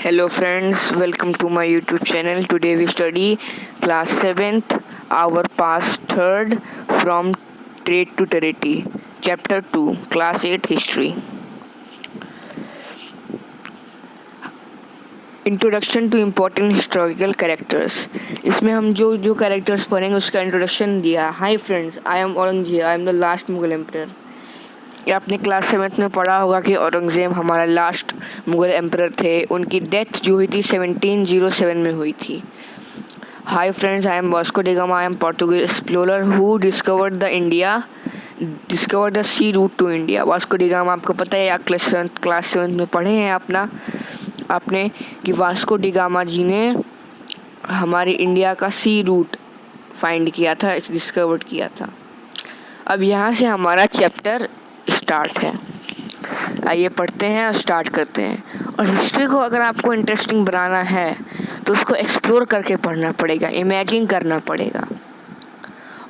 Hello friends, welcome to my YouTube channel. Today we study class 7th, our past 3rd from Trade to Territory, chapter 2, class 8 history. Introduction to important historical characters. इसमें हम जो characters पढ़ेंगे उसका introduction दिया। Hi friends, I am Aurangzeb, I am the last Mughal emperor. ये आपने class 7th में पढ़ा होगा कि औरंगजेब हमारा लास्ट मुगल एम्परर थे। उनकी डेथ जो हुई थी 1707 में हुई थी। Hi friends, I am Vasco da Gama, I am Portuguese explorer who discovered the sea route to India. Vasco da Gama आपको पता है, क्लास 7th में पढ़े हैं आपने कि वास्को डी गामा जी ने हमारे इंडिया का सी रूट फाइंड किया था, डिस्कवर्ड किया था। अब यहाँ से हमारा चैप्टर स्टार्ट है। आइए पढ़ते हैं और स्टार्ट करते हैं। और हिस्ट्री को अगर आपको इंटरेस्टिंग बनाना है तो उसको एक्सप्लोर करके पढ़ना पड़ेगा, इमेजिन करना पड़ेगा।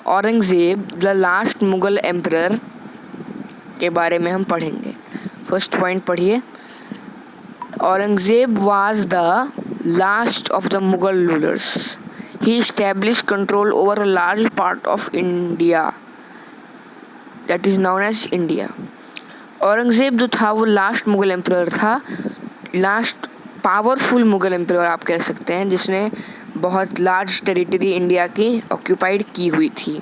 Aurangzeb the last Mughal emperor के बारे में हम पढ़ेंगे। फर्स्ट पॉइंट पढ़िए। Aurangzeb was the last of the Mughal rulers. He established control over a large part of India that is known as India. Aurangzeb जो था वो लास्ट मुगल एम्परर था, लास्ट पावरफुल मुगल एम्परर आप कह सकते हैं, जिसने बहुत लार्ज टेरिटरी इंडिया की ऑक्यूपाइड की हुई थी।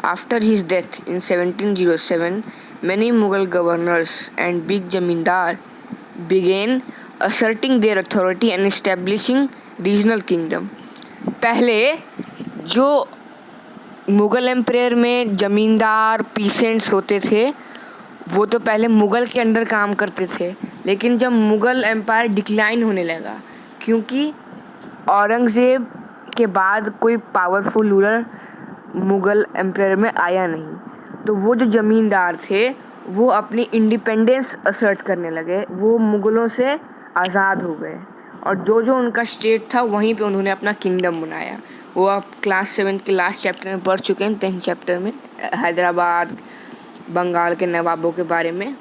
After his death in 1707 many Mughal governors and big जमींदार began asserting their authority and establishing regional kingdom. पहले जो मुगल एम्पायर में जमींदार पीसेंट्स होते थे वो तो पहले मुगल के अंडर काम करते थे, लेकिन जब मुगल एम्पायर डिक्लाइन होने लगा, क्योंकि औरंगजेब के बाद कोई पावरफुल रूलर मुगल एम्पायर में आया नहीं, तो वो जो जमींदार थे वो अपनी इंडिपेंडेंस असर्ट करने लगे, वो मुगलों से आज़ाद हो गए और जो उनका स्टेट था वहीं पे उन्होंने अपना किंगडम बनाया। वो आप क्लास 7 के लास्ट चैप्टर में पढ़ चुके हैं, 10th चैप्टर में हैदराबाद बंगाल के नवाबों के बारे में।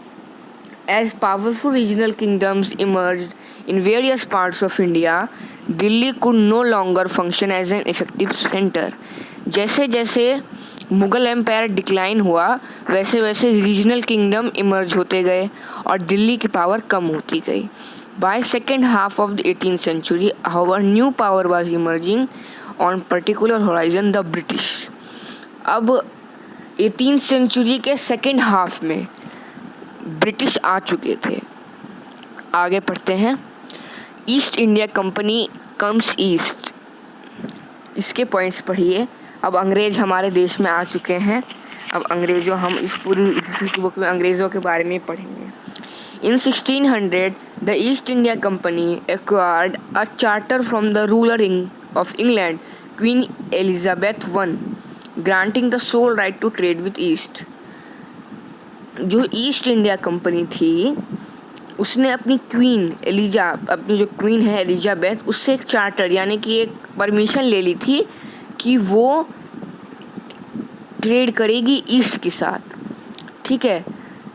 As powerful regional kingdoms emerged in various parts of India, Delhi could no longer function as an effective centre. जैसे जैसे मुगल एम्पायर डिक्लाइन हुआ वैसे वैसे रीजनल किंगडम इमर्ज होते गए और दिल्ली की पावर कम होती गई। By second half of the 18th century, however, new power was emerging on particular horizon, the British. अब 18th century के सेकेंड हाफ में ब्रिटिश आ चुके थे। आगे पढ़ते हैं। East India company comes east. इसके पॉइंट्स पढ़िए। अब अंग्रेज हमारे देश में आ चुके हैं। अब अंग्रेजों, हम इस पूरी बुक में अंग्रेज़ों के बारे में पढ़ेंगे। In 1600, the East India Company acquired a charter from the ruler of England, Queen Elizabeth I, granting the sole right to trade with East. जो ईस्ट इंडिया कंपनी थी उसने अपनी अपनी जो क्वीन है एलिजाबेथ, उससे एक चार्टर यानी कि एक परमिशन ले ली थी कि वो ट्रेड करेगी ईस्ट के साथ। ठीक है।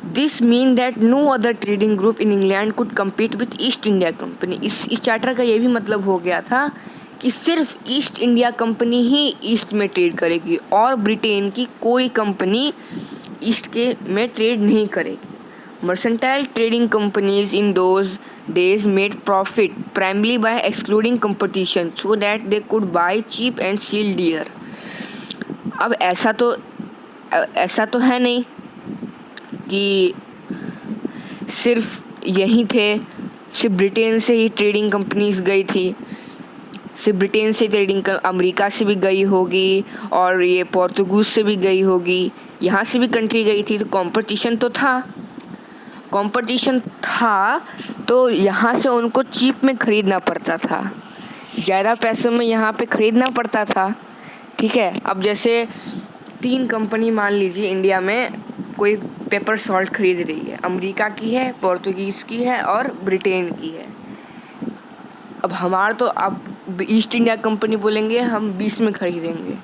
This mean that no other trading group in England could compete with East India company. इस चार्टर का ये भी मतलब हो गया था कि सिर्फ ईस्ट इंडिया कंपनी ही ईस्ट में ट्रेड करेगी और ब्रिटेन की कोई कंपनी ईस्ट के में ट्रेड नहीं करेगी। Mercantile trading companies in those days made profit primarily by excluding competition so that they could buy cheap and sell dear. अब ऐसा तो है नहीं कि सिर्फ यही थे, सिर्फ ब्रिटेन से ही ट्रेडिंग कंपनीज गई थी, सिर्फ ब्रिटेन से ट्रेडिंग अमेरिका से भी गई होगी और ये पोर्तुगीज से भी गई होगी, यहाँ से भी कंट्री गई थी। तो कंपटीशन था तो यहाँ से उनको चीप में ख़रीदना पड़ता था, ज़्यादा पैसों में यहाँ पे ख़रीदना पड़ता था। ठीक है। अब जैसे 3 कंपनी मान लीजिए इंडिया में कोई पेपर सॉल्ट खरीद रही है, अमेरिका की है, पोर्तुगीज़ की है और ब्रिटेन की है। अब हमारा तो अब ईस्ट इंडिया कंपनी बोलेंगे हम 20 में खरीदेंगे,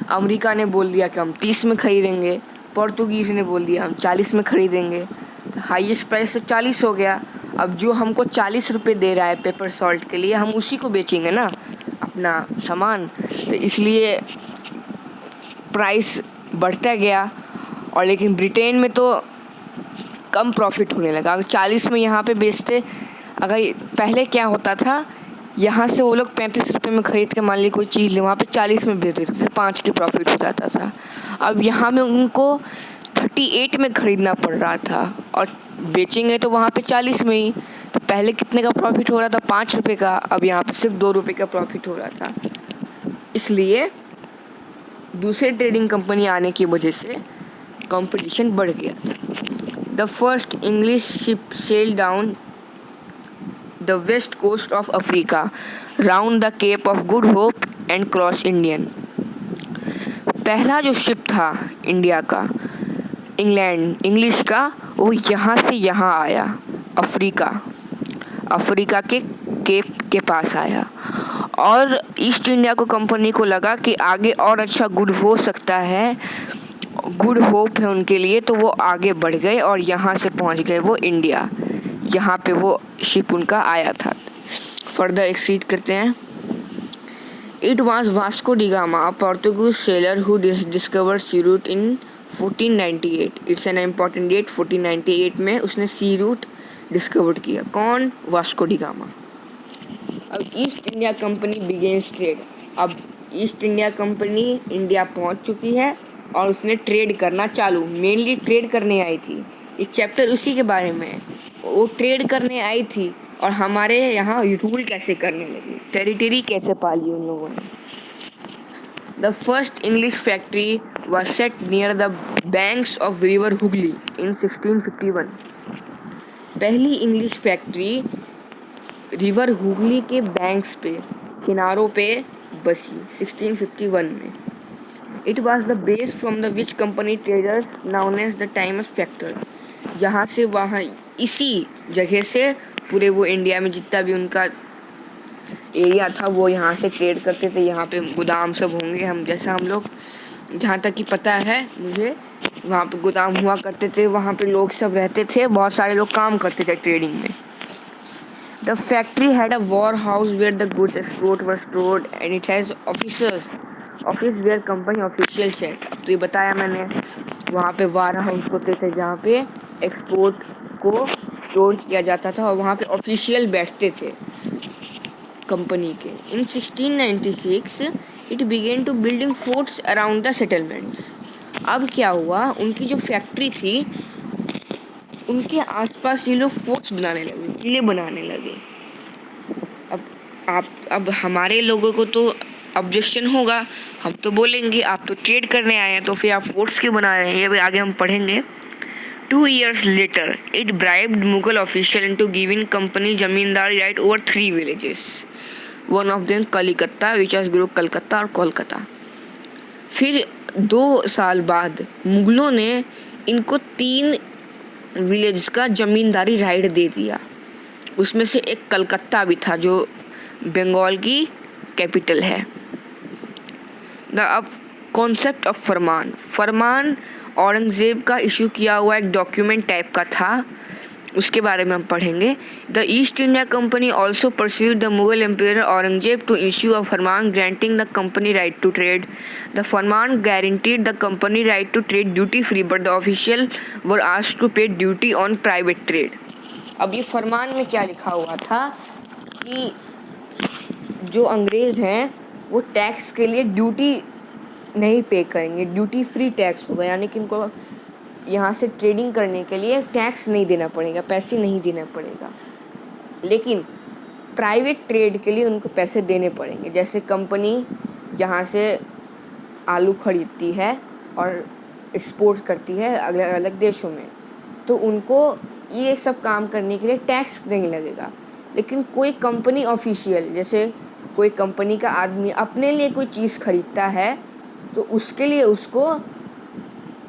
अमेरिका ने बोल दिया कि हम 30 में खरीदेंगे, पोर्तुगीज़ ने बोल दिया हम 40 में खरीदेंगे। हाईएस्ट प्राइस तो 40 हो गया। अब जो हमको 40 रुपये दे रहा है पेपर सॉल्ट के लिए, हम उसी को बेचेंगे ना अपना सामान, तो इसलिए प्राइस बढ़ता गया। और लेकिन ब्रिटेन में तो कम प्रॉफिट होने लगा। अगर 40 में यहाँ पे बेचते, अगर पहले क्या होता था, यहाँ से वो लोग 35 रुपये में ख़रीद के मान ली कोई चीज़ ले, वहाँ पे 40 में बेच देते थे, 5 की प्रॉफिट हो जाता था। अब यहाँ में उनको 38 में ख़रीदना पड़ रहा था और बेचेंगे तो वहाँ पे 40 में ही। तो पहले कितने का प्रॉफिट हो रहा था, 5 रुपये का, अब यहाँ पे सिर्फ 2 रुपये का प्रॉफिट हो रहा था। इसलिए दूसरे ट्रेडिंग कंपनी आने की वजह से कंपटीशन बढ़ गया था। The first English ship sail down the west coast of Africa round the Cape of Good Hope and cross Indian. पहला जो शिप था इंडिया का, इंग्लिश का, वो यहाँ से यहाँ आया, अफ्रीका के केप के पास आया। और ईस्ट इंडिया को कंपनी को लगा कि आगे और अच्छा गुड हो सकता है, गुड होप है उनके लिए, तो वो आगे बढ़ गए और यहाँ से पहुँच गए वो इंडिया। यहाँ पे वो शिप उनका आया था। फर्दर एक्सीड करते हैं। It was Vasco da Gama, a Portuguese sailor who discovered sea route in 1498। It's an important date. 1498 में उसने सी रूट डिस्कवर्ड किया। कौन? Vasco da Gama. अब East India Company begins trade. अब ईस्ट इंडिया कंपनी इंडिया पहुंच चुकी है और उसने ट्रेड करना चालू, मेनली ट्रेड करने आई थी। ये चैप्टर उसी के बारे में है। वो ट्रेड करने आई थी और हमारे यहाँ रूल कैसे करने लगी, टेरिटरी कैसे पाली उन लोगों ने। The first English factory was set near the banks of river Hooghly in 1651। पहली इंग्लिश फैक्ट्री रिवर हुगली के बैंक्स पे, किनारों पे बसी 1651 में। It was the base from the which company traders known as the Times factor। यहाँ से वहाँ, इसी जगह से पूरे वो इंडिया में जितना भी उनका एरिया था वो यहाँ से ट्रेड करते थे। यहाँ पे गोदाम सब होंगे, हम जैसा हम लोग जहाँ तक कि पता है मुझे, वहाँ पे गोदाम हुआ करते थे, वहाँ पे लोग सब रहते थे, बहुत सारे लोग काम करते थे ट्रेडिंग में। The factory had a warehouse where the goods export were stored and it has office where company official set. अब तो ये बताया मैंने, वहाँ पे वार हाउस होते थे जहाँ पे एक्सपोर्ट को स्टोर किया जाता था और वहाँ पे ऑफिशियल बैठते थे कंपनी के। In 1696 it began to building forts around the settlements. अब क्या हुआ, उनकी जो फैक्ट्री थी उनके आसपास ये लोग फोर्ट्स बनाने लगे, किले बनाने लगे। अब हमारे लोगों को तो ऑब्जेक्शन होगा, हम तो बोलेंगे आप तो ट्रेड करने आए हैं तो फिर आप फोर्ट्स क्यों बना रहे हैं, ये भी आगे हम पढ़ेंगे। 2 years later it bribed Mughal official into giving company zamindari right over 3 villages, one of them कलिकत्ता, which was grew Calcutta और कोलकाता। फिर 2 साल बाद मुगलों ने इनको 3 विलेज का जमींदारी राइट दे दिया। उसमें से एक कलकत्ता भी था जो बंगाल की कैपिटल है। द कॉन्सेप्ट ऑफ फरमान औरंगजेब का इशू किया हुआ एक डॉक्यूमेंट टाइप का था, उसके बारे में हम पढ़ेंगे। The East India company also pursued the Mughal empire Aurangzeb to issue a farman granting the company right to trade. The farman guaranteed the company right to trade duty free but the official were asked to pay duty on private trade. अब ये फरमान में क्या लिखा हुआ था कि जो अंग्रेज़ हैं वो टैक्स के लिए ड्यूटी नहीं पे करेंगे, ड्यूटी फ्री टैक्स होगा, यानी कि उनको यहाँ से ट्रेडिंग करने के लिए टैक्स नहीं देना पड़ेगा, पैसे नहीं देना पड़ेगा। लेकिन प्राइवेट ट्रेड के लिए उनको पैसे देने पड़ेंगे। जैसे कंपनी यहाँ से आलू खरीदती है और एक्सपोर्ट करती है अलग अलग देशों में, तो उनको ये सब काम करने के लिए टैक्स नहीं लगेगा। लेकिन कोई कंपनी ऑफिशियल, जैसे कोई कंपनी का आदमी अपने लिए कोई चीज़ खरीदता है तो उसके लिए उसको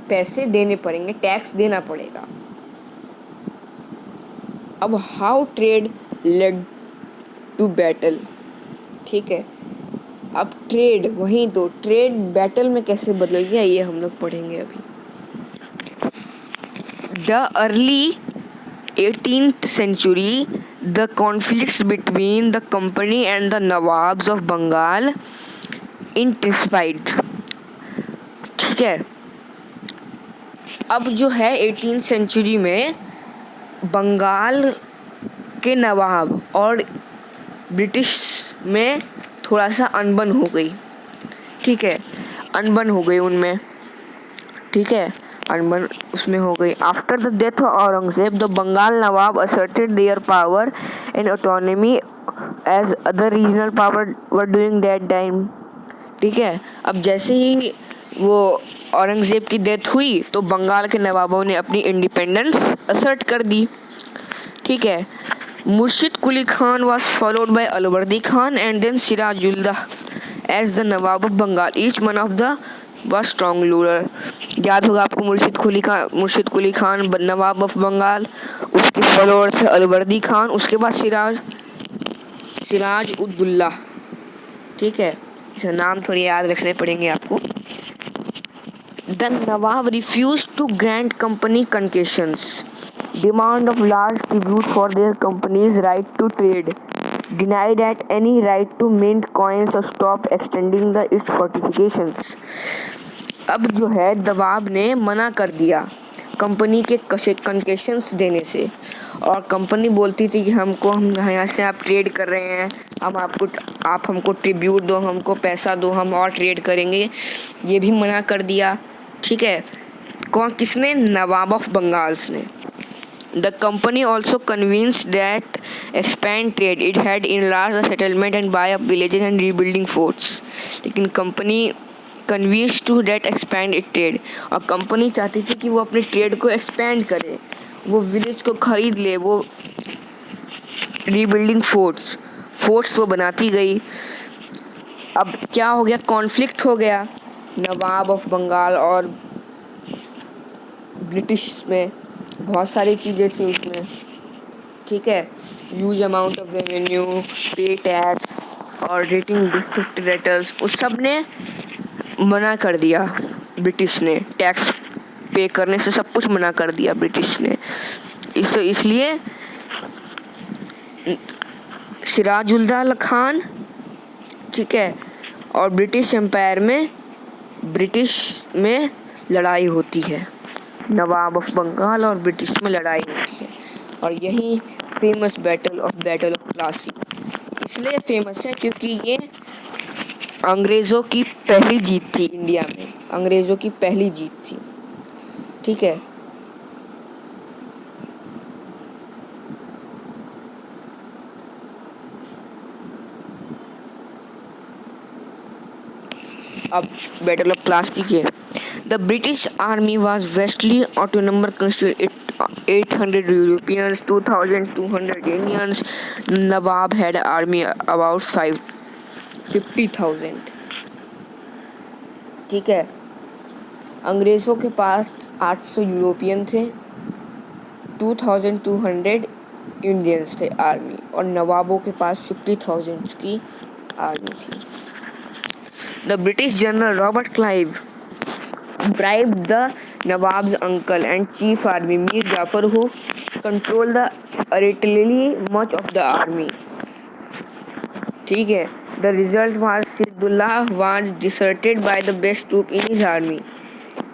पैसे देने पड़ेंगे, टैक्स देना पड़ेगा। अब how trade led to battle, ठीक है। अब ट्रेड, वहीं तो ट्रेड बैटल में कैसे बदल गया ये हम लोग पढ़ेंगे अभी। The early 18th century, the conflicts between the company and the Nawabs of Bengal intensified. ठीक है, अब जो है 18th सेंचुरी में बंगाल के नवाब और ब्रिटिश में थोड़ा सा अनबन हो गई. ठीक है, अनबन हो गई उनमें. ठीक है, अनबन उसमें हो गई. After the death of Aurangzeb, the Bengal nawab asserted their power and autonomy as other regional power were doing that time. ठीक है, अब जैसे ही वो औरंगजेब की डेथ हुई तो बंगाल के नवाबों ने अपनी इंडिपेंडेंस असर्ट कर दी. ठीक है, मुर्शिद Quli Khan was followed by Alivardi Khan and then सिराजुल्दौला as the Nawab of Bengal. Each one of the was strong ruler. याद होगा आपको मुर्शिद कुली खान नवाब ऑफ बंगाल, उसके फॉलोअर थे अलवर्दी खान, उसके बाद सिराज उद्दौला. ठीक है, इसे नाम थोड़ी याद रखने पड़ेंगे आपको. The Nawab refused to grant company concessions, demand of large tribute for their company's right to trade, denied at any right to mint coins or stop extending its fortifications. अब जो है नवाब ने मना कर दिया कंपनी के कंसेशंस देने से, और कंपनी बोलती थी कि हम यहाँ से आप ट्रेड कर रहे हैं, आप हमको ट्रिब्यूट दो, हमको पैसा दो, हम और ट्रेड करेंगे. ये भी मना कर दिया. ठीक है, किसने? नवाब ऑफ बंगाल्स ने. The company also convinced that expand trade. It had enlarged the settlement and buy up villages and rebuilding forts. लेकिन company convinced to that expand it trade. और कंपनी चाहती थी कि वो अपने ट्रेड को एक्सपेंड करे, वो विलेज को खरीद ले, वो रीबिल्डिंग फोर्ट्स वो बनाती गई. अब क्या हो गया? कॉन्फ्लिक्ट हो गया नवाब ऑफ बंगाल और ब्रिटिश में. बहुत सारी चीज़ें थी उसमें. ठीक है, ह्यूज अमाउंट ऑफ रेवेन्यू, पे टैक्स और रेटिंग डिस्ट्रिक्ट रेटर्स, उस सब ने मना कर दिया. ब्रिटिश ने टैक्स पे करने से सब कुछ मना कर दिया ब्रिटिश ने. इसलिए सिराजुद्दौला खान, ठीक है, और ब्रिटिश एम्पायर में लड़ाई होती है. नवाब ऑफ बंगाल और ब्रिटिश में लड़ाई होती है, और यही फेमस बैटल ऑफ प्लासी. इसलिए फेमस है क्योंकि ये अंग्रेज़ों की पहली जीत थी इंडिया में. अंग्रेज़ों की पहली जीत थी. ठीक है, अब बैटल ऑफ प्लासी के. The British Army was vastly outnumbered, consisting 800 Europeans, 2,200 Indians. Nawab had army about 50,000. ठीक है, अंग्रेज़ों के पास 800 यूरोपियन थे, 2,200 इंडियंस थे आर्मी, और नवाबों के पास 50,000 की आर्मी थी. The British General Robert Clive bribed the Nawab's uncle and chief army Mir Jafar, who controlled relatively much of the army. ठीक है, the result was Siradullah was deserted by the best troop in his army,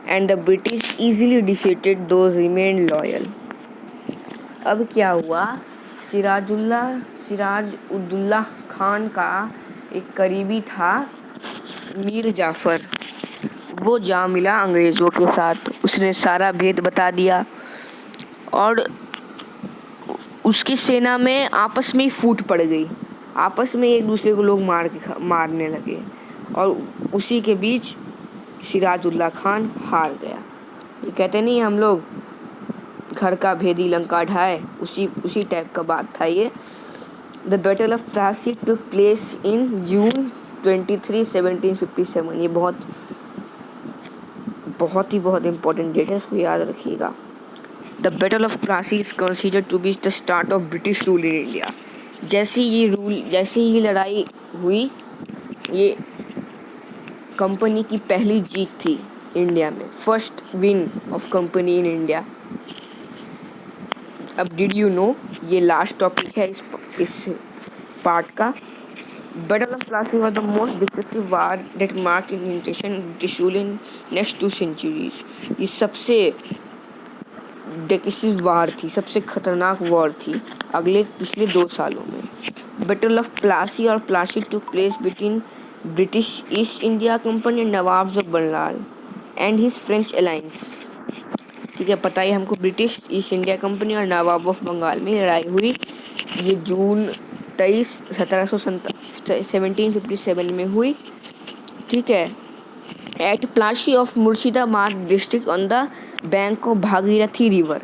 and the British easily defeated those remained loyal. अब क्या हुआ? सिराजुद्दौला खान का एक करीबी था मीर जाफर, वो जा मिला अंग्रेज़ों के साथ. उसने सारा भेद बता दिया, और उसकी सेना में आपस में ही फूट पड़ गई. आपस में एक दूसरे को लोग मारने लगे, और उसी के बीच सिराजुद्दौला खान हार गया. ये कहते नहीं हम लोग घर का भेदी लंका ढाए, उसी टाइप का बात था ये. The battle of Plassey took place in June 23, 1757. ये बहुत इम्पोर्टेंट डेट है, इसको याद रखिएगा. The battle of Plassey is considered to be the start of British rule in India. जैसे ही लड़ाई हुई, ये कंपनी की पहली जीत थी इंडिया में, first win of company in India. अब डिड यू नो, ये लास्ट टॉपिक है इस पार्ट का। Battle of Plassey was the most decisive war that marked in invasion of British rule in next 2 centuries. ये सबसे decisive war थी, सबसे खतरनाक वॉर थी अगले पिछले 2 सालों में। Battle of Plassey और Plassey took place between British East India Company and Nawab of Bengal and his French alliance। ठीक है, पता है हमको ब्रिटिश ईस्ट इंडिया कंपनी और नवाब ऑफ बंगाल में लड़ाई हुई। ये जून 23 1757 में हुई। ठीक है, at Plassey of Murshidabad district on the bank of Bhagirathi river.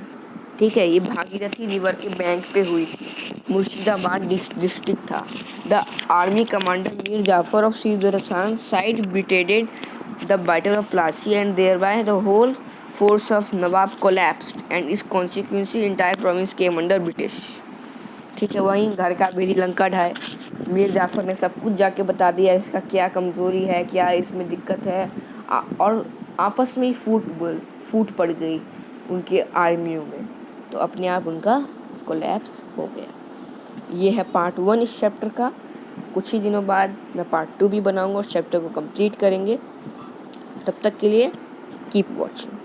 ठीक है, ये भागीरथी रिवर के बैंक पे हुई थी, मुर्शिदाबाद डिस्ट्रिक्ट था। The army commander Mir Jafar of सीजुरसान side betrayed the battle of Plassey and thereby the whole force of nawab collapsed and as consequently entire province came under British. ठीक है, वहीं घर का बेरी लंका ढाए, मीर जाफर ने सब कुछ जाके बता दिया इसका क्या कमज़ोरी है, क्या इसमें दिक्कत है, और आपस में ही फूट पड़ गई उनके आर्मियों में, तो अपने आप उनका कोलैप्स हो गया। ये है पार्ट 1 इस चैप्टर का। कुछ ही दिनों बाद मैं पार्ट 2 भी बनाऊंगा, उस चैप्टर को कंप्लीट करेंगे। तब तक के लिए कीप वॉचिंग।